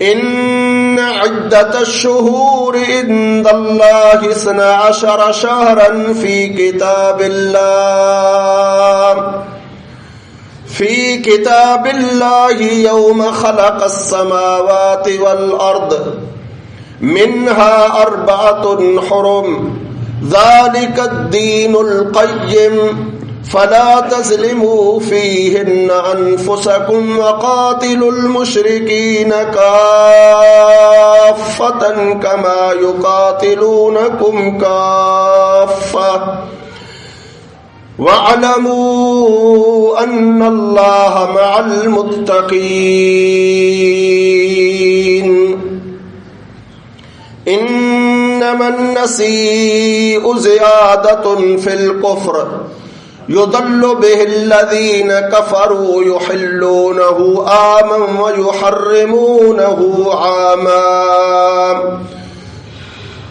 إن عدة الشهور عند الله 12 شهرا في كتاب الله يوم خلق السماوات والأرض منها 4 حرم ذلك الدين القيم فلا تظلموا فيهن أنفسكم وقاتلوا المشركين كافة كما يقاتلونكم كافة واعلموا أن الله مع المتقين إنما النسيء زيادة في الكفر يضل به الذين كفروا يحلونه عاما ويحرمونه عاما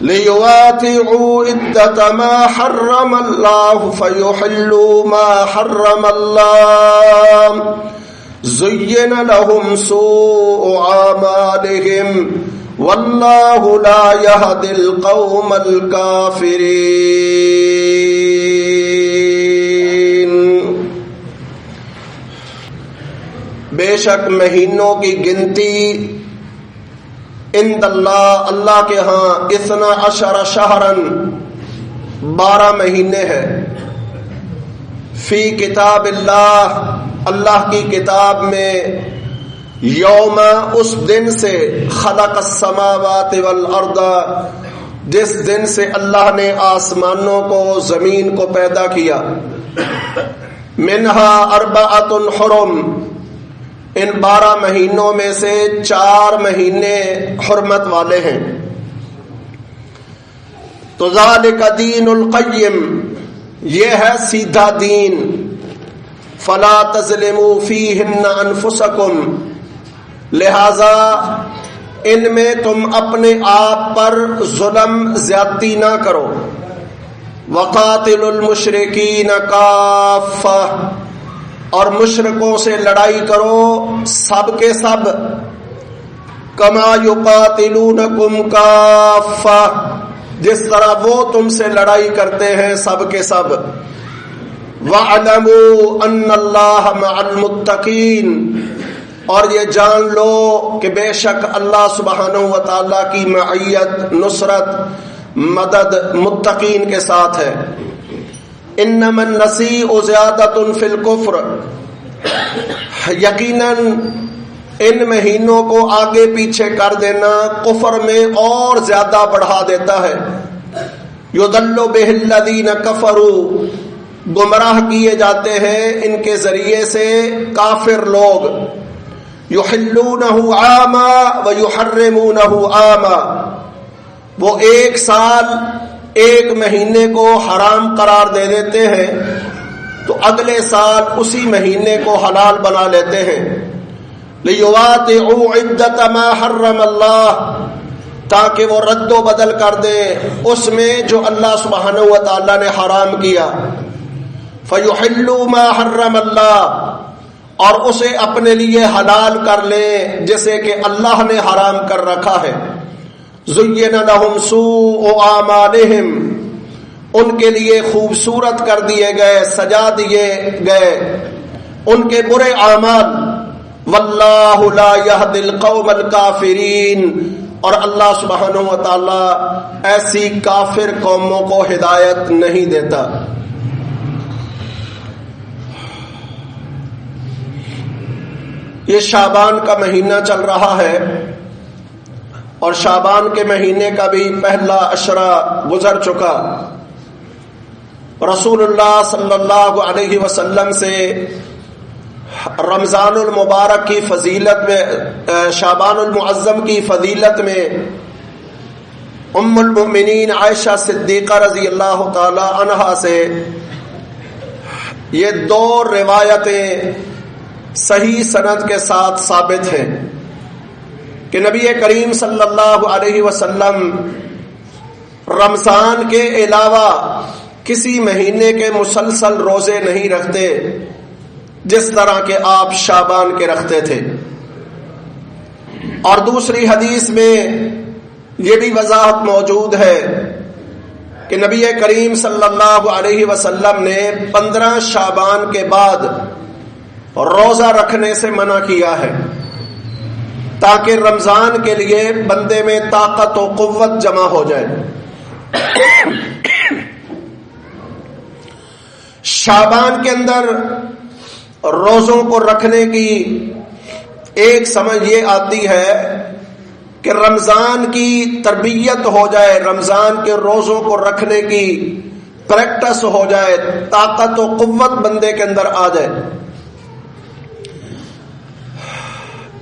ليواتعوا عدة ما حرم الله فيحلوا ما حرم الله زين لهم سوء أعمالهم والله لا يهدي القوم الكافرين۔ بے شک مہینوں کی گنتی عند اللہ، اللہ کے ہاں 12 شہرن 12 مہینے ہے، فی کتاب اللہ، اللہ کی کتاب میں، یوم اس دن سے، خلق السماوات والارض، جس دن سے اللہ نے آسمانوں کو، زمین کو پیدا کیا، منہا 4 حرم، ان 12 مہینوں میں سے 4 مہینے حرمت والے ہیں۔ تو ذالک دین القیم، یہ ہے سیدھا دین، فلا تظلموا فیہن انفسکم، لہذا ان میں تم اپنے آپ پر ظلم زیادتی نہ کرو۔ وقاتلوا المشرکین کافہ، اور مشرکوں سے لڑائی کرو سب کے سب، کما یقاتلونکم کافہ، جس طرح وہ تم سے لڑائی کرتے ہیں سب کے سب۔ وَاعْلَمُوا أَنَّ اللَّهَ مَعَ الْمُتَّقِينَ، اور یہ جان لو کہ بے شک اللہ سبحانہ و تعالیٰ کی معیت، نصرت، مدد متقین کے ساتھ ہے۔ انما النسیء زیادۃ فی الکفر، یقیناً ان مہینوں کو آگے پیچھے کر دینا کفر میں اور زیادہ بڑھا دیتا ہے۔ یضل بہ الذین کفروا، گمراہ کیے جاتے ہیں ان کے ذریعے سے کافر لوگ، یحلونہ عاما ویحرمونہ عاما، وہ 1 سال 1 مہینے کو حرام قرار دے دیتے ہیں تو اگلے سال اسی مہینے کو حلال بنا لیتے ہیں۔ لیواتعوا عدۃ ما حرم اللہ، تاکہ وہ رد و بدل کر دیں اس میں جو اللہ سبحانہ و تعالیٰ نے حرام کیا۔ فیحلوا ما حرم اللہ، اور اسے اپنے لیے حلال کر لیں جسے کہ اللہ نے حرام کر رکھا ہے۔ زین لہم سوء اعمالہم، ان کے لیے خوبصورت کر دیے گئے، سجا دیے گئے ان کے برے اعمال۔ واللہ لا یہدی القوم الکافرین، اور اللہ سبحانہ و تعالی ایسی کافر قوموں کو ہدایت نہیں دیتا۔ یہ شعبان کا مہینہ چل رہا ہے، اور شعبان کے مہینے کا بھی پہلا عشرہ گزر چکا۔ رسول اللہ صلی اللہ علیہ وسلم سے رمضان المبارک کی فضیلت میں، شعبان المعظم کی فضیلت میں ام المؤمنین عائشہ صدیقہ رضی اللہ تعالی عنہا سے یہ 2 روایتیں صحیح سند کے ساتھ ثابت ہیں کہ نبی کریم صلی اللہ علیہ وسلم رمضان کے علاوہ کسی مہینے کے مسلسل روزے نہیں رکھتے جس طرح کے آپ شعبان کے رکھتے تھے۔ اور دوسری حدیث میں یہ بھی وضاحت موجود ہے کہ نبی کریم صلی اللہ علیہ وسلم نے 15 شعبان کے بعد روزہ رکھنے سے منع کیا ہے تاکہ رمضان کے لیے بندے میں طاقت و قوت جمع ہو جائے۔ شعبان کے اندر روزوں کو رکھنے کی ایک سمجھ یہ آتی ہے کہ رمضان کی تربیت ہو جائے، رمضان کے روزوں کو رکھنے کی پریکٹس ہو جائے، طاقت و قوت بندے کے اندر آ جائے۔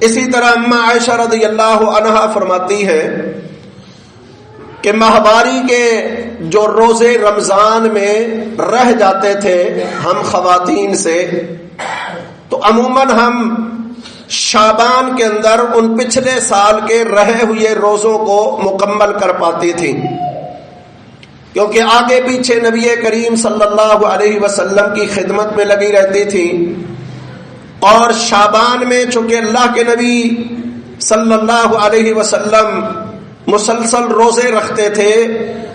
اسی طرح اما عائشہ رضی اللہ عنہا فرماتی ہے کہ ماہواری کے جو روزے رمضان میں رہ جاتے تھے ہم خواتین سے، تو عموماً ہم شعبان کے اندر ان پچھلے سال کے رہے ہوئے روزوں کو مکمل کر پاتی تھی، کیونکہ آگے پیچھے نبی کریم صلی اللہ علیہ وسلم کی خدمت میں لگی رہتی تھی، اور شعبان میں چونکہ اللہ کے نبی صلی اللہ علیہ وسلم مسلسل روزے رکھتے تھے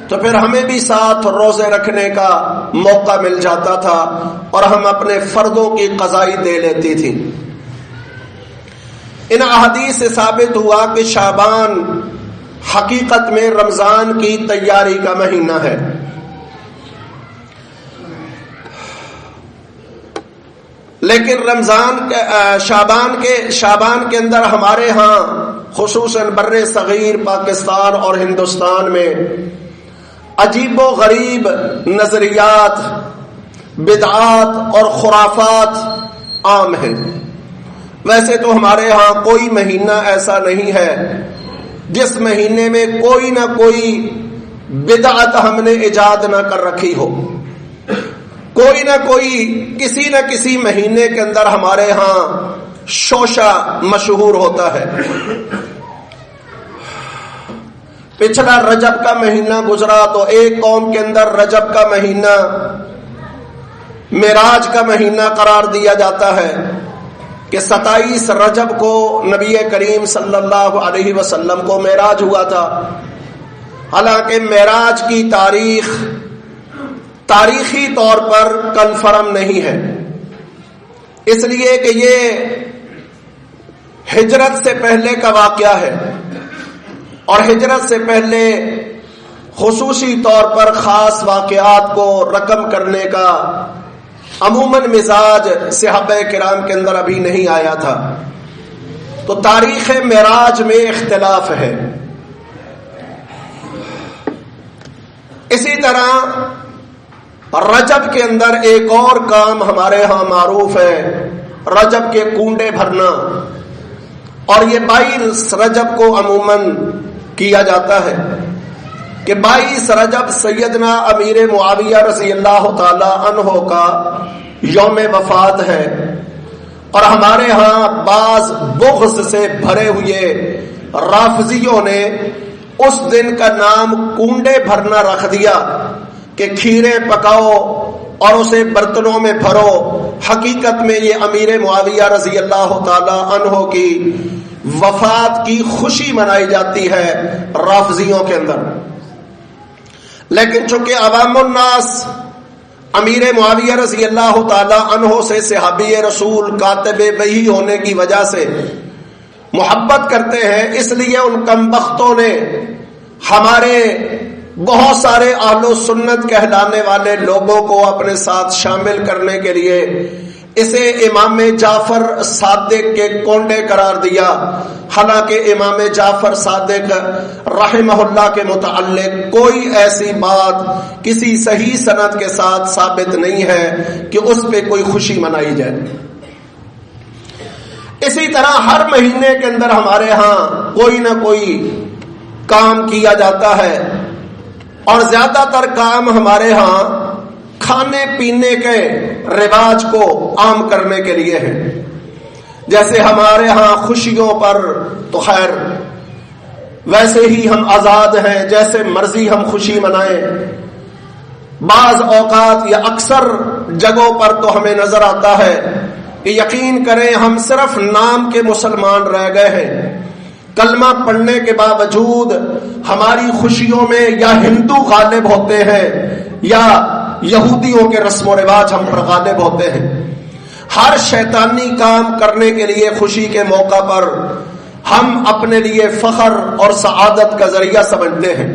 تو پھر ہمیں بھی ساتھ روزے رکھنے کا موقع مل جاتا تھا اور ہم اپنے فردوں کی قضائی دے لیتی تھی۔ ان احادیث سے ثابت ہوا کہ شعبان حقیقت میں رمضان کی تیاری کا مہینہ ہے۔ لیکن شعبان کے اندر ہمارے ہاں خصوصاً بر صغیر پاکستان اور ہندوستان میں عجیب و غریب نظریات، بدعات اور خرافات عام ہیں۔ ویسے تو ہمارے ہاں کوئی مہینہ ایسا نہیں ہے جس مہینے میں کوئی نہ کوئی بدعت ہم نے ایجاد نہ کر رکھی ہو، کوئی نہ کوئی کسی نہ کسی مہینے کے اندر ہمارے ہاں شوشہ مشہور ہوتا ہے۔ پچھلا رجب کا مہینہ گزرا تو ایک قوم کے اندر رجب کا مہینہ معراج کا مہینہ قرار دیا جاتا ہے کہ 27 رجب کو نبی کریم صلی اللہ علیہ وسلم کو معراج ہوا تھا۔ حالانکہ معراج کی تاریخی طور پر کنفرم نہیں ہے، اس لیے کہ یہ ہجرت سے پہلے کا واقعہ ہے، اور ہجرت سے پہلے خصوصی طور پر خاص واقعات کو رقم کرنے کا عموماً مزاج صحابہ کرام کے اندر ابھی نہیں آیا تھا، تو تاریخ معراج میں اختلاف ہے۔ اسی طرح رجب کے اندر ایک اور کام ہمارے ہاں معروف ہے، رجب کے کنڈے بھرنا، اور یہ 22 رجب کو عموماً کیا جاتا ہے کہ 22 رجب سیدنا امیر معاویہ رضی اللہ تعالی عنہ کا یوم وفات ہے، اور ہمارے ہاں بعض بغض سے بھرے ہوئے رافضیوں نے اس دن کا نام کنڈے بھرنا رکھ دیا کہ کھیرے پکاؤ اور اسے برتنوں میں بھرو۔ حقیقت میں یہ امیر معاویہ رضی اللہ تعالی عنہ کی وفات کی خوشی منائی جاتی ہے رافضیوں کے اندر، لیکن چونکہ عوام الناس امیر معاویہ رضی اللہ تعالی عنہ سے صحابی رسول کاتب وحی ہونے کی وجہ سے محبت کرتے ہیں، اس لیے ان کم بختوں نے ہمارے بہت سارے اہل و سنت کہلانے والے لوگوں کو اپنے ساتھ شامل کرنے کے لیے اسے امام جعفر صادق کے کونڈے قرار دیا، حالانکہ امام جعفر صادق رحمہ اللہ کے متعلق کوئی ایسی بات کسی صحیح سند کے ساتھ ثابت نہیں ہے کہ اس پہ کوئی خوشی منائی جائے۔ اسی طرح ہر مہینے کے اندر ہمارے ہاں کوئی نہ کوئی کام کیا جاتا ہے، اور زیادہ تر کام ہمارے ہاں کھانے پینے کے رواج کو عام کرنے کے لیے ہے۔ جیسے ہمارے ہاں خوشیوں پر تو خیر ویسے ہی ہم آزاد ہیں، جیسے مرضی ہم خوشی منائیں۔ بعض اوقات یا اکثر جگہوں پر تو ہمیں نظر آتا ہے کہ یقین کریں ہم صرف نام کے مسلمان رہ گئے ہیں، کلمہ پڑھنے کے باوجود ہماری خوشیوں میں یا ہندو غالب ہوتے ہیں یا یہودیوں کے رسم و رواج ہم پر غالب ہوتے ہیں. ہر شیطانی کام کرنے کے لیے خوشی کے موقع پر ہم اپنے لیے فخر اور سعادت کا ذریعہ سمجھتے ہیں،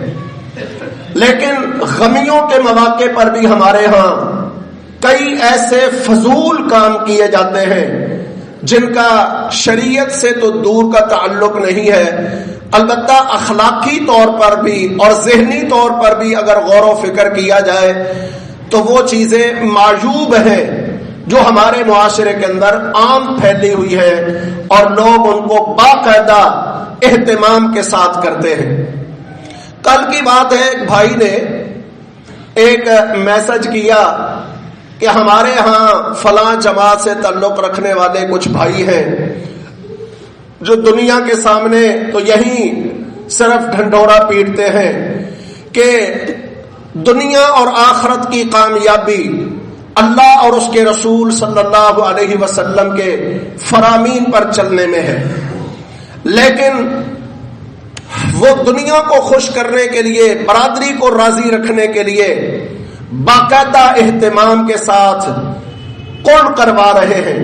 لیکن غمیوں کے مواقع پر بھی ہمارے ہاں کئی ایسے فضول کام کیے جاتے ہیں جن کا شریعت سے تو دور کا تعلق نہیں ہے، البتہ اخلاقی طور پر بھی اور ذہنی طور پر بھی اگر غور و فکر کیا جائے تو وہ چیزیں معیوب ہیں جو ہمارے معاشرے کے اندر عام پھیلی ہوئی ہے اور لوگ ان کو باقاعدہ اہتمام کے ساتھ کرتے ہیں. کل کی بات ہے، ایک بھائی نے ایک میسج کیا کہ ہمارے ہاں فلاں جماعت سے تعلق رکھنے والے کچھ بھائی ہیں جو دنیا کے سامنے تو یہی صرف ڈھنڈورا پیٹتے ہیں کہ دنیا اور آخرت کی کامیابی اللہ اور اس کے رسول صلی اللہ علیہ وسلم کے فرامین پر چلنے میں ہے، لیکن وہ دنیا کو خوش کرنے کے لیے، برادری کو راضی رکھنے کے لیے باقاعدہ اہتمام کے ساتھ قرض کروا رہے ہیں.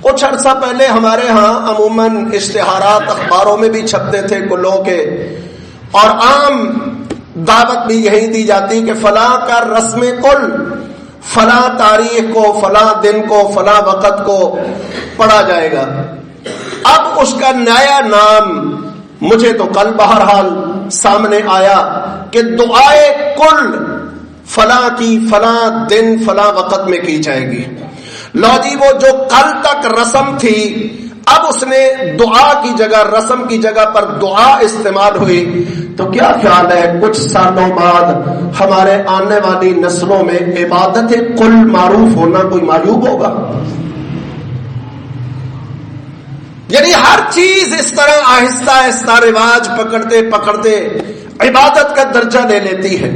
کچھ عرصہ پہلے ہمارے ہاں عموماً اشتہارات اخباروں میں بھی چھپتے تھے کلوں کے، اور عام دعوت بھی یہی دی جاتی کہ فلاں کا رسم کل فلاں تاریخ کو، فلاں دن کو، فلاں وقت کو پڑھا جائے گا. اب اس کا نیا نام مجھے تو کل بہرحال سامنے آیا کہ دعائے کل فلاں کی فلاں دن فلاں وقت میں کی جائے گی. لو جی، وہ جو کل تک رسم تھی اب اس نے دعا کی جگہ، رسم کی جگہ پر دعا استعمال ہوئی، تو کیا خیال ہے کچھ سالوں بعد ہمارے آنے والی نسلوں میں عبادت کل معروف ہونا کوئی معیوب ہوگا؟ یعنی ہر چیز اس طرح آہستہ آہستہ رواج پکڑتے پکڑتے عبادت کا درجہ لے لیتی ہے.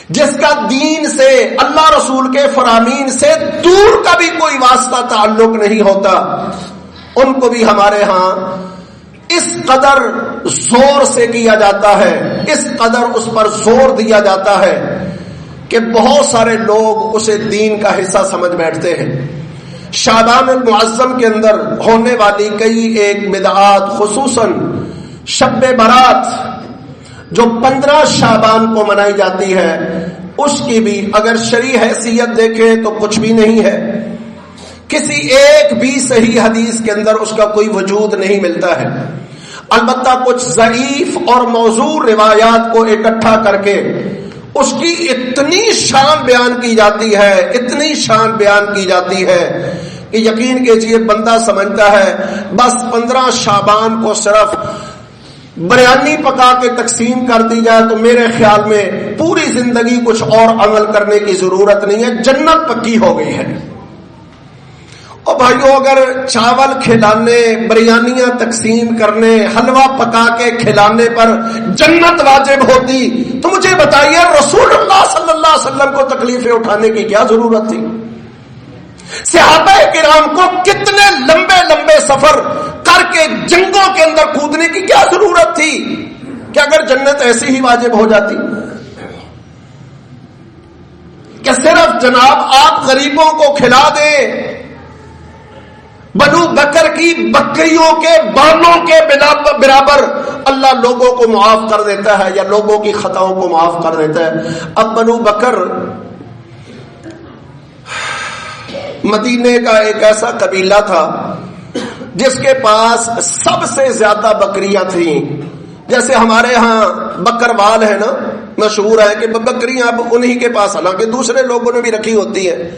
جس کا دین سے، اللہ رسول کے فرامین سے دور کا بھی کوئی واسطہ تعلق نہیں ہوتا، ان کو بھی ہمارے ہاں اس قدر زور سے کیا جاتا ہے، اس قدر اس پر زور دیا جاتا ہے کہ بہت سارے لوگ اسے دین کا حصہ سمجھ بیٹھتے ہیں. شعبان المعظم کے اندر ہونے والی کئی ایک بدعات، خصوصاً شب برات جو 15 شعبان کو منائی جاتی ہے، اس کی بھی اگر شرعی حیثیت دیکھیں تو کچھ بھی نہیں ہے. کسی ایک بھی صحیح حدیث کے اندر اس کا کوئی وجود نہیں ملتا ہے. البتہ کچھ ضعیف اور موضوع روایات کو اکٹھا کر کے اس کی اتنی شان بیان کی جاتی ہے، اتنی شان بیان کی جاتی ہے کہ یقین کیجئے بندہ سمجھتا ہے بس 15 شعبان کو صرف بریانی پکا کے تقسیم کر دی جائے تو میرے خیال میں پوری زندگی کچھ اور عمل کرنے کی ضرورت نہیں ہے، جنت پکی ہو گئی ہے. اور بھائیو، اگر چاول کھلانے، بریانیاں تقسیم کرنے، حلوہ پکا کے کھلانے پر جنت واجب ہوتی تو مجھے بتائیے رسول اللہ صلی اللہ علیہ وسلم کو تکلیفیں اٹھانے کی کیا ضرورت تھی؟ صحابہ کرام کو کتنے لمبے لمبے سفر کر کے جنگوں کے اندر کودنے کی کیا ضرورت تھی کہ اگر جنت ایسی ہی واجب ہو جاتی کہ صرف جناب آپ غریبوں کو کھلا دیں، بنو بکر کی بکریوں کے بانوں کے برابر اللہ لوگوں کو معاف کر دیتا ہے یا لوگوں کی خطاؤں کو معاف کر دیتا ہے. اب بنو بکر مدینے کا ایک ایسا قبیلہ تھا جس کے پاس سب سے زیادہ بکریاں تھیں. جیسے ہمارے ہاں بکروال ہے نا، مشہور ہے کہ بکریاں اب انہی کے پاس، حالانکہ دوسرے لوگوں نے بھی رکھی ہوتی ہے،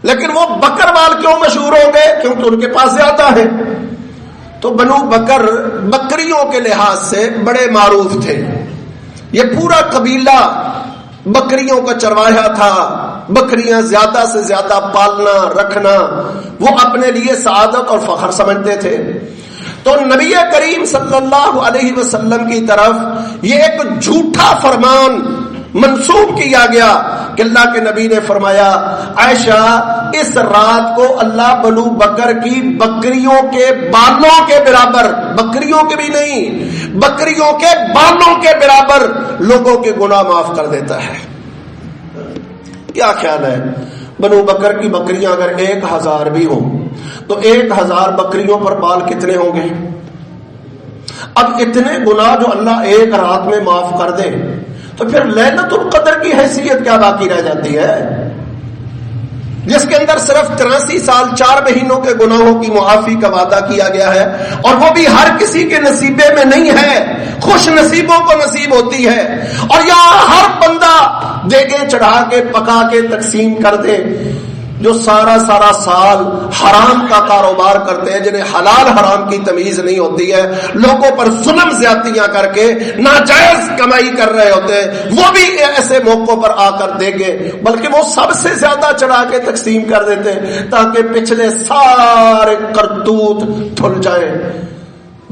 لیکن وہ بکروال کیوں مشہور ہو گئے؟ کیونکہ ان کے پاس زیادہ ہے. تو بنو بکر بکریوں کے لحاظ سے بڑے معروف تھے. یہ پورا قبیلہ بکریوں کا چرواہا تھا. بکریاں زیادہ سے زیادہ پالنا رکھنا وہ اپنے لیے سعادت اور فخر سمجھتے تھے. تو نبی کریم صلی اللہ علیہ وسلم کی طرف یہ ایک جھوٹا فرمان منسوب کیا گیا کہ اللہ کے نبی نے فرمایا عائشہ اس رات کو اللہ بنو بکر کی بکریوں کے بالوں کے برابر، بکریوں کے بھی نہیں، بکریوں کے بالوں کے برابر لوگوں کے گناہ معاف کر دیتا ہے۔ کیا خیال ہے بنو بکر کی بکریاں اگر 1000 بھی ہوں تو 1000 بکریوں پر بال کتنے ہوں گے؟ اب اتنے گناہ جو اللہ ایک رات میں معاف کر دے تو پھر لیلۃ القدر کی حیثیت کیا باقی رہ جاتی ہے، جس کے اندر صرف 83 سال 4 مہینوں کے گناہوں کی معافی کا وعدہ کیا گیا ہے، اور وہ بھی ہر کسی کے نصیبے میں نہیں ہے، خوش نصیبوں کو نصیب ہوتی ہے۔ اور یہاں ہر بندہ دیگیں چڑھا کے پکا کے تقسیم کر دے، جو سارا سال حرام کا کاروبار کرتے ہیں، جنہیں حلال حرام کی تمیز نہیں ہوتی ہے، لوگوں پر ظلم زیادتیاں کر کے ناجائز کمائی کر رہے ہوتے ہیں، وہ بھی ایسے موقعوں پر آ کر دیں گے، بلکہ وہ سب سے زیادہ چڑھا کے تقسیم کر دیتے ہیں تاکہ پچھلے سارے کرتوت دھل جائیں۔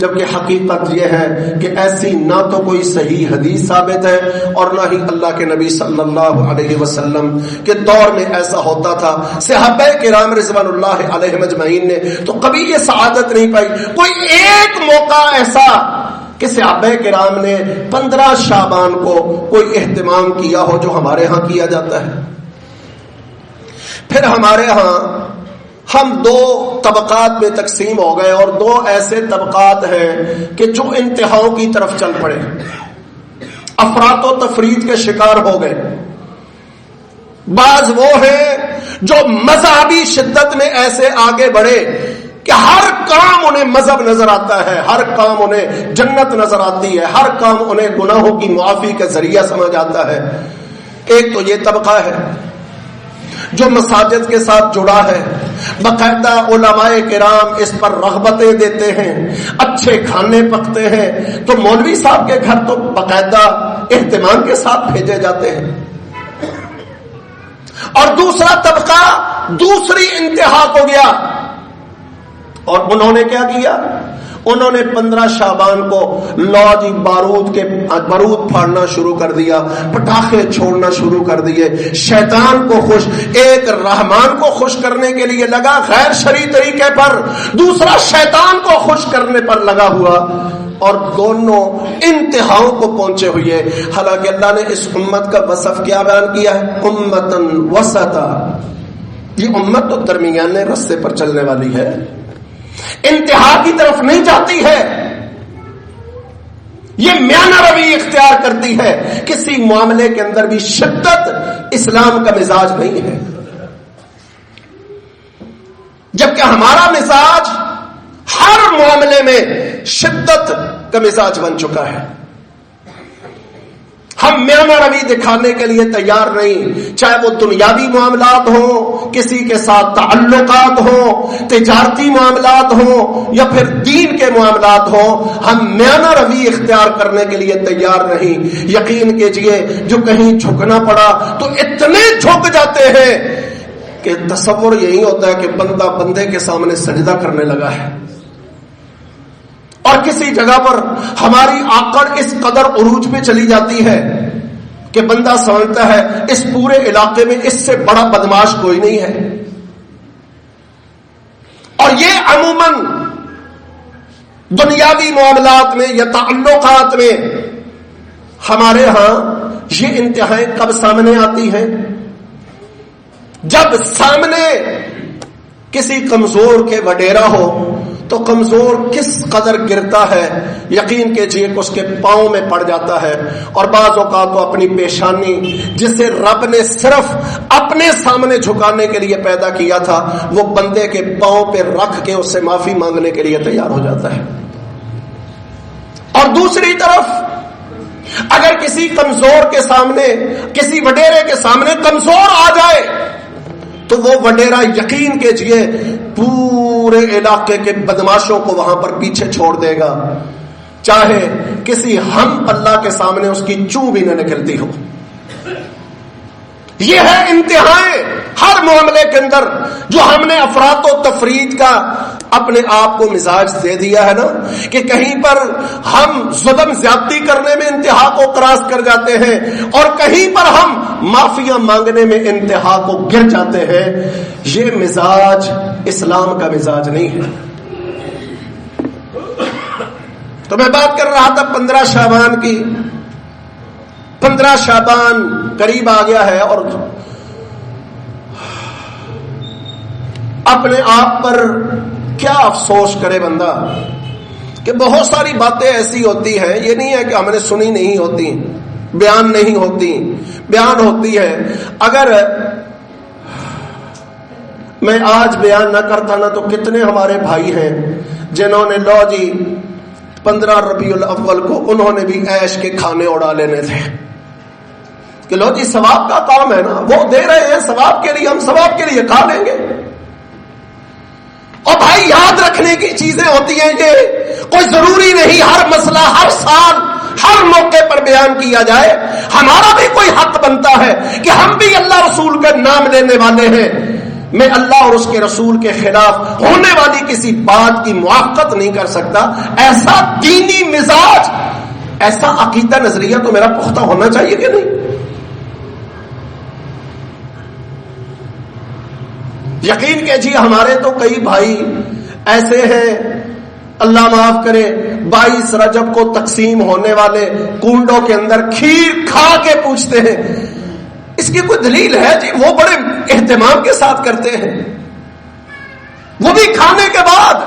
جبکہ حقیقت یہ ہے کہ ایسی نہ تو کوئی صحیح حدیث ثابت ہے اور نہ ہی اللہ کے نبی صلی اللہ علیہ وسلم کے دور میں ایسا ہوتا تھا۔ صحابہ کرام رضوان اللہ علیہم اجمعین نے تو کبھی یہ سعادت نہیں پائی، کوئی ایک موقع ایسا کہ صحابہ کرام نے 15 شعبان کو کوئی اہتمام کیا ہو جو ہمارے ہاں کیا جاتا ہے۔ پھر ہمارے ہاں ہم 2 طبقات میں تقسیم ہو گئے، اور 2 ایسے طبقات ہیں کہ جو انتہاؤں کی طرف چل پڑے، افراط و تفرید کے شکار ہو گئے۔ بعض وہ ہیں جو مذہبی شدت میں ایسے آگے بڑھے کہ ہر کام انہیں مذہب نظر آتا ہے، ہر کام انہیں جنت نظر آتی ہے، ہر کام انہیں گناہوں کی معافی کا ذریعہ سمجھ آتا ہے۔ ایک تو یہ طبقہ ہے جو مساجد کے ساتھ جڑا ہے، باقاعدہ علماء کرام اس پر رغبتیں دیتے ہیں، اچھے کھانے پکتے ہیں تو مولوی صاحب کے گھر تو باقاعدہ اہتمام کے ساتھ بھیجے جاتے ہیں۔ اور دوسرا طبقہ دوسری انتہا کو گیا، اور انہوں نے کیا کیا؟ انہوں نے 15 شعبان کو لو جی بارود پھاڑنا شروع کر دیا، پٹاخے چھوڑنا شروع کر دیے، شیطان کو خوش، ایک رحمان کو خوش کرنے کے لیے لگا غیر شرعی طریقے پر، دوسرا شیطان کو خوش کرنے پر لگا ہوا، اور دونوں انتہاؤں کو پہنچے ہوئے۔ حالانکہ اللہ نے اس امت کا وصف کیا بیان کیا ہے؟ امتن وسطا، یہ امت تو درمیانے رستے پر چلنے والی ہے، انتہا کی طرف نہیں جاتی ہے، یہ میانہ روی اختیار کرتی ہے۔ کسی معاملے کے اندر بھی شدت اسلام کا مزاج نہیں ہے، جبکہ ہمارا مزاج ہر معاملے میں شدت کا مزاج بن چکا ہے۔ ہم میانہ روی دکھانے کے لیے تیار نہیں، چاہے وہ دنیاوی معاملات ہوں، کسی کے ساتھ تعلقات ہوں، تجارتی معاملات ہوں، یا پھر دین کے معاملات ہوں، ہم میانہ روی اختیار کرنے کے لیے تیار نہیں۔ یقین کیجئے جو کہیں جھکنا پڑا تو اتنے جھک جاتے ہیں کہ تصور یہی ہوتا ہے کہ بندہ بندے کے سامنے سجدہ کرنے لگا ہے، اور کسی جگہ پر ہماری آکڑ اس قدر عروج پہ چلی جاتی ہے کہ بندہ سمجھتا ہے اس پورے علاقے میں اس سے بڑا بدماش کوئی نہیں ہے۔ اور یہ عموماً دنیاوی معاملات میں یا تعلقات میں ہمارے ہاں یہ انتہائی کب سامنے آتی ہیں؟ جب سامنے کسی کمزور کے وڈیرا ہو تو کمزور کس قدر گرتا ہے یقین کیجئے کہ اس کے پاؤں میں پڑ جاتا ہے، اور بعض اوقات تو اپنی پیشانی جسے رب نے صرف اپنے سامنے جھکانے کے لیے پیدا کیا تھا وہ بندے کے پاؤں پہ رکھ کے اس سے معافی مانگنے کے لیے تیار ہو جاتا ہے۔ اور دوسری طرف اگر کسی کمزور کے سامنے، کسی وڈیرے کے سامنے کمزور آ جائے تو وہ وڈیرا یقین کیجئے پورے علاقے کے بدماشوں کو وہاں پر پیچھے چھوڑ دے گا، چاہے کسی ہم اللہ کے سامنے اس کی چوں بھی نہ نکلتی ہو۔ یہ ہے انتہائیں ہر معاملے کے اندر. جو ہم نے افراط و تفرید کا اپنے آپ کو مزاج دے دیا ہے نا کہ کہیں پر ہم ظلم زیادتی کرنے میں انتہا کو کراس کر جاتے ہیں اور کہیں پر ہم معافیاں مانگنے میں انتہا کو گر جاتے ہیں. یہ مزاج اسلام کا مزاج نہیں ہے. تو میں بات کر رہا تھا 15 شعبان کی. 15 شعبان قریب آ گیا ہے اور اپنے آپ پر کیا افسوس کرے بندہ کہ بہت ساری باتیں ایسی ہوتی ہیں. یہ نہیں ہے کہ ہم نے سنی نہیں ہوتی, بیان نہیں ہوتی, بیان ہوتی ہے. اگر میں آج بیان نہ کرتا نا تو کتنے ہمارے بھائی ہیں جنہوں نے لو جی 15 ربیع الاول کو انہوں نے بھی عیش کے کھانے اڑا لینے تھے کہ لو جی ثواب کا کام ہے نا, وہ دے رہے ہیں ثواب کے لیے, ہم ثواب کے لیے کھا لیں گے. اور بھائی یاد رکھنے کی چیزیں ہوتی ہیں, یہ کوئی ضروری نہیں ہر مسئلہ ہر سال ہر موقع پر بیان کیا جائے. ہمارا بھی کوئی حق بنتا ہے کہ ہم بھی اللہ رسول کا نام لینے والے ہیں. میں اللہ اور اس کے رسول کے خلاف ہونے والی کسی بات کی موافقت نہیں کر سکتا. ایسا دینی مزاج, ایسا عقیدہ نظریہ تو میرا پختہ ہونا چاہیے کہ نہیں. یقین کیجیے ہمارے تو کئی بھائی ایسے ہیں, اللہ معاف کرے, 22 رجب کو تقسیم ہونے والے کنڈوں کے اندر کھیر کھا کے پوچھتے ہیں اس کی کوئی دلیل ہے جی؟ وہ بڑے اہتمام کے ساتھ کرتے ہیں, وہ بھی کھانے کے بعد.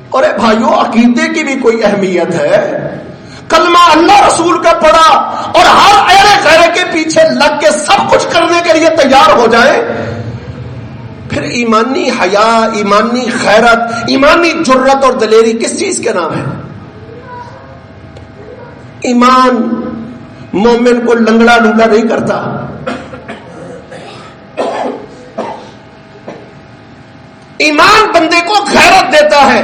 اور بھائیوں عقیدے کی بھی کوئی اہمیت ہے. کلمہ اللہ رسول کا پڑھا اور ہر ایرے غیرے کے پیچھے لگ کے سب کچھ کرنے کے لیے تیار ہو جائے, پھر ایمانی حیا, ایمانی خیرت, ایمانی جرت اور دلیری کس چیز کے نام ہے؟ ایمان مومن کو لنگڑا لولا نہیں کرتا. ایمان بندے کو غیرت دیتا ہے.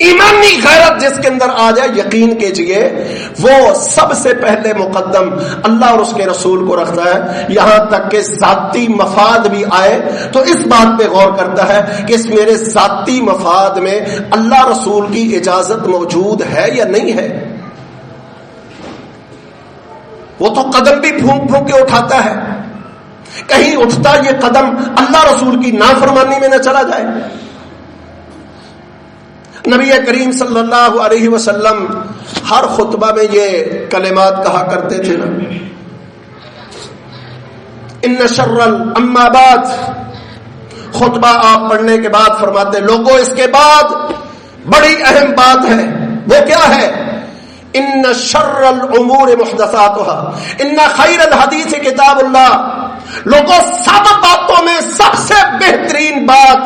ایمانی غیرت جس کے اندر آ جائے, یقین کیجئے وہ سب سے پہلے مقدم اللہ اور اس کے رسول کو رکھتا ہے. یہاں تک کہ ذاتی مفاد بھی آئے تو اس بات پہ غور کرتا ہے کہ اس میرے ذاتی مفاد میں اللہ رسول کی اجازت موجود ہے یا نہیں ہے. وہ تو قدم بھی پھونک پھونک کے اٹھاتا ہے, کہیں اٹھتا یہ قدم اللہ رسول کی نافرمانی میں نہ چلا جائے. نبی کریم صلی اللہ علیہ وسلم ہر خطبہ میں یہ کلمات کہا کرتے تھے نا, ان شر اما بعد. خطبہ آپ پڑھنے کے بعد فرماتے لوگوں اس کے بعد بڑی اہم بات ہے. وہ کیا ہے؟ ان شر الامور محدثاتها ان خیر الحدیث کتاب اللہ. لوگوں سب باتوں میں سب سے بہترین بات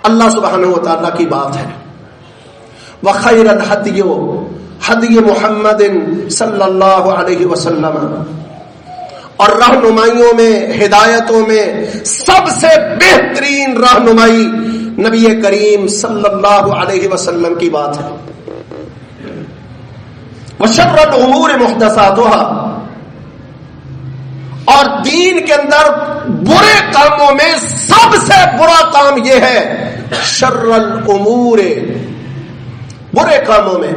اللہ سبحانہ و تعالیٰ کی بات ہے. وخیر الحدی حدی محمد صلی اللہ علیہ وسلم. اور رہنمائیوں میں, ہدایتوں میں سب سے بہترین رہنمائی نبی کریم صلی اللہ علیہ وسلم کی بات ہے. وشر الامور محدثاتها. اور دین کے اندر برے کاموں میں سب سے برا کام یہ ہے, شر الامور, برے کاموں میں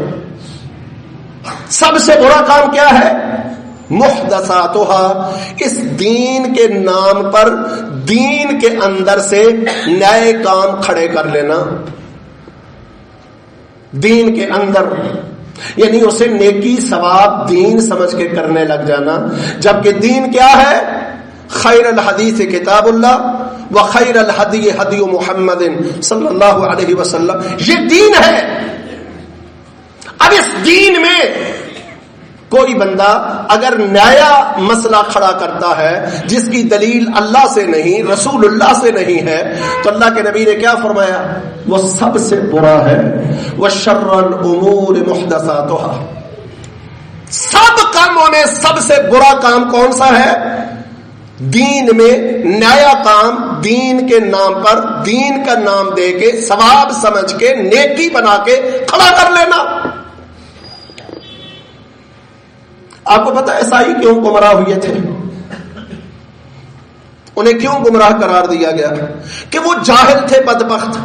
سب سے برا کام کیا ہے؟ محدثاتها. اس دین کے نام پر دین کے اندر سے نئے کام کھڑے کر لینا. دین کے اندر یعنی اسے نیکی ثواب دین سمجھ کے کرنے لگ جانا, جبکہ دین کیا ہے؟ خیر الحدیث کتاب اللہ وخیر الحدی حدی محمد صلی اللہ علیہ وسلم. یہ دین ہے. اب اس دین میں کوئی بندہ اگر نیا مسئلہ کھڑا کرتا ہے جس کی دلیل اللہ سے نہیں رسول اللہ سے نہیں ہے تو اللہ کے نبی نے کیا فرمایا؟ وہ سب سے برا ہے. وشر الامور محدثاتها. سب کاموں میں سب سے برا کام کون سا ہے؟ دین میں نیا کام, دین کے نام پر دین کا نام دے کے ثواب سمجھ کے نیکی بنا کے کھڑا کر لینا. آپ کو پتا عیسائی کیوں گمراہ ہوئے تھے؟ انہیں کیوں گمراہ قرار دیا گیا؟ کہ وہ جاہل تھے، بدبخت،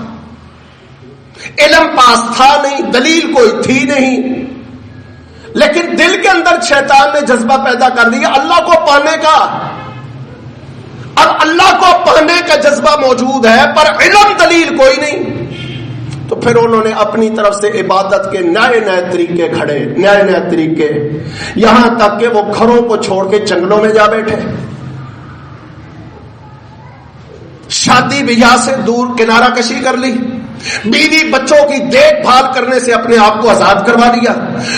علم پاس تھا نہیں، دلیل کوئی تھی نہیں، لیکن دل کے اندر شیطان نے جذبہ پیدا کر دیا اللہ کو پانے کا۔ اب اللہ کو پانے کا جذبہ موجود ہے پر علم دلیل کوئی نہیں، تو پھر انہوں نے اپنی طرف سے عبادت کے نئے نئے طریقے گھڑے، نئے نئے طریقے، یہاں تک کہ وہ گھروں کو چھوڑ کے جنگلوں میں جا بیٹھے، شادی بیاہ سے دور کنارہ کشی کر لی، بیوی بچوں کی دیکھ بھال کرنے سے اپنے آپ کو آزاد کروا لیا،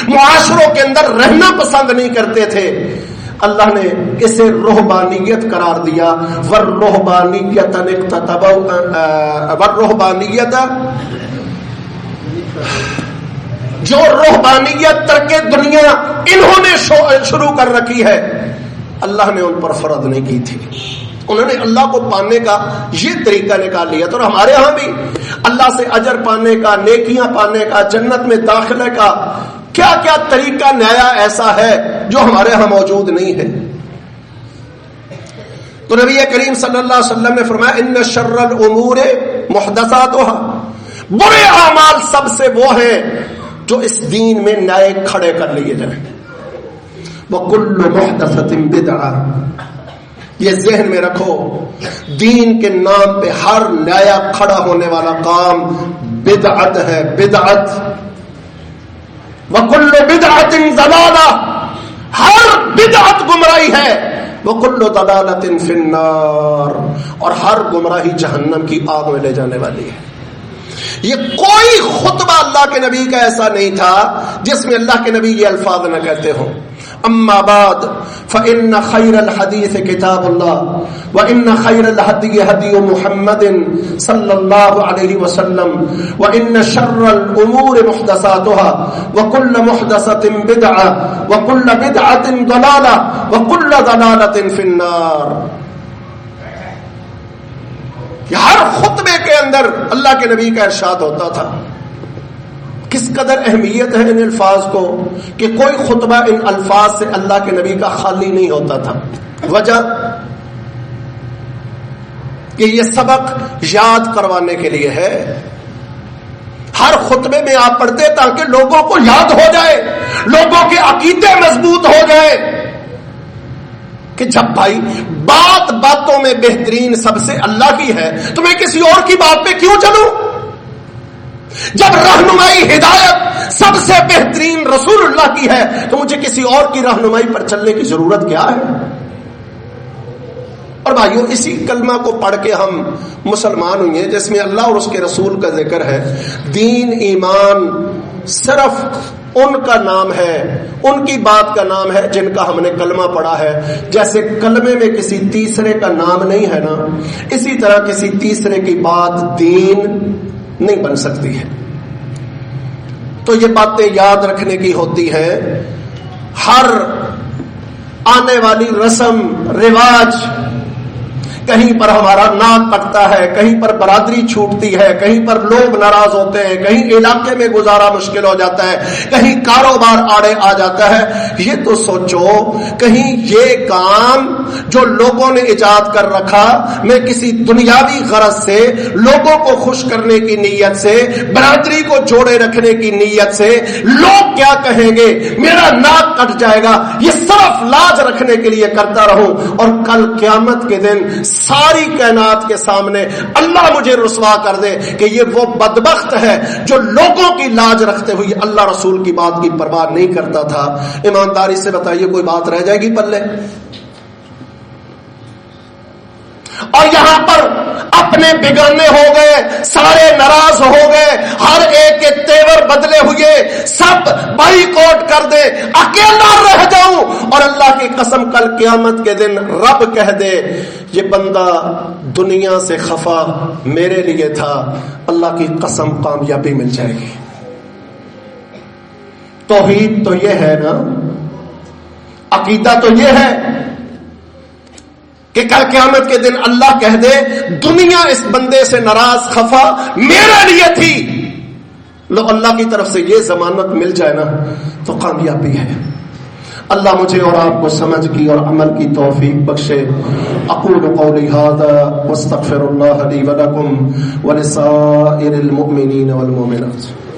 معاشروں کے اندر رہنا پسند نہیں کرتے تھے۔ اللہ نے اسے رہبانیت قرار دیا، والرہبانیت والرہبانیت، جو رہبانیت ترک دنیا انہوں نے شروع کر رکھی ہے، اللہ نے ان پر فرض نہیں کی تھی۔ انہوں نے اللہ کو پانے کا یہ طریقہ نکال لیا، تو ہمارے ہاں بھی اللہ سے اجر پانے کا، نیکیاں پانے کا، جنت میں داخلے کا کیا کیا طریقہ نیا ایسا ہے جو ہمارے ہاں موجود نہیں ہے۔ تو نبی کریم صلی اللہ علیہ وسلم نے فرمایا ان شر الامور محدثاتها، برے اعمال سب سے وہ ہیں جو اس دین میں نئے کھڑے کر لیے جائیں، وکل محدثۃ بدعہ، یہ ذہن میں رکھو، دین کے نام پہ ہر نیا کھڑا ہونے والا کام بدعت ہے، بدعت، وکل بدعت ضلالہ، ہر بدعت گمراہی ہے، وکل ضلالۃ فی النار، اور ہر گمراہی جہنم کی آگ میں لے جانے والی ہے۔ یہ کوئی خطبہ اللہ کے نبی کا ایسا نہیں تھا جس میں اللہ کے نبی یہ الفاظ نہ کہتے ہوں۔ اما بعد فإن خير الحديث كتاب الله وإن خير الهدي هدي محمد صلى الله عليه وسلم وإن شر الأمور محدثاتها وكل محدثة بدعة وكل بدعة ضلالة وكل ضلالة في النار۔ ہر خطبے کے اندر اللہ کے نبی کا ارشاد ہوتا تھا۔ کس قدر اہمیت ہے ان الفاظ کو کہ کوئی خطبہ ان الفاظ سے اللہ کے نبی کا خالی نہیں ہوتا تھا۔ وجہ کہ یہ سبق یاد کروانے کے لیے ہے، ہر خطبے میں آپ پڑھتے تاکہ لوگوں کو یاد ہو جائے، لوگوں کے عقیدے مضبوط ہو جائے کہ جب بھائی بات باتوں میں بہترین سب سے اللہ کی ہے تو میں کسی اور کی بات پہ کیوں چلوں؟ جب رہنمائی ہدایت سب سے بہترین رسول اللہ کی ہے تو مجھے کسی اور کی رہنمائی پر چلنے کی ضرورت کیا ہے؟ اور بھائیو، اسی کلمہ کو پڑھ کے ہم مسلمان ہوئے جس میں اللہ اور اس کے رسول کا ذکر ہے۔ دین ایمان صرف ان کا نام ہے، ان کی بات کا نام ہے جن کا ہم نے کلمہ پڑھا ہے۔ جیسے کلمے میں کسی تیسرے کا نام نہیں ہے نا، اسی طرح کسی تیسرے کی بات دین نہیں بن سکتی ہے۔ تو یہ باتیں یاد رکھنے کی ہوتی ہے۔ ہر آنے والی رسم رواج، کہیں پر ہمارا ناک کٹتا ہے، کہیں پر برادری چھوٹتی ہے، کہیں پر لوگ ناراض ہوتے ہیں، کہیں علاقے میں گزارا مشکل ہو جاتا ہے، کہیں کاروبار آڑے آ جاتا ہے، یہ تو سوچو کہیں یہ کام جو لوگوں نے ایجاد کر رکھا میں کسی دنیاوی غرض سے، لوگوں کو خوش کرنے کی نیت سے، برادری کو جوڑے رکھنے کی نیت سے، لوگ کیا کہیں گے، میرا ناک کٹ جائے گا، یہ صرف لاج رکھنے کے لیے کرتا رہوں، اور کل قیامت کے دن ساری کائنات کے سامنے اللہ مجھے رسوا کر دے کہ یہ وہ بدبخت ہے جو لوگوں کی لاج رکھتے ہوئے اللہ رسول کی بات کی پرواہ نہیں کرتا تھا۔ ایمانداری سے بتائیے کوئی بات رہ جائے گی پلے؟ اور یہاں پر اپنے بگڑنے ہو گئے، سارے ناراض ہو گئے، ہر ایک کے تیور بدلے ہوئے، سب بائیکاٹ کر دے، اکیلا رہ جاؤں، اور اللہ کی قسم کل قیامت کے دن رب کہہ دے یہ بندہ دنیا سے خفا میرے لیے تھا، اللہ کی قسم کامیابی مل جائے گی۔ توحید تو یہ ہے نا، عقیدہ تو یہ ہے کہ کل قیامت کے دن اللہ کہہ دے دنیا اس بندے سے ناراض خفا میرے لیے تھی، لو اللہ کی طرف سے یہ ضمانت مل جائے نا تو کامیابی ہے۔ اللہ مجھے اور آپ کو سمجھ کی اور عمل کی توفیق بخشے. اقول قولی ھذا واستغفر اللہ لی ولکم ولسائر المؤمنین والمؤمنات.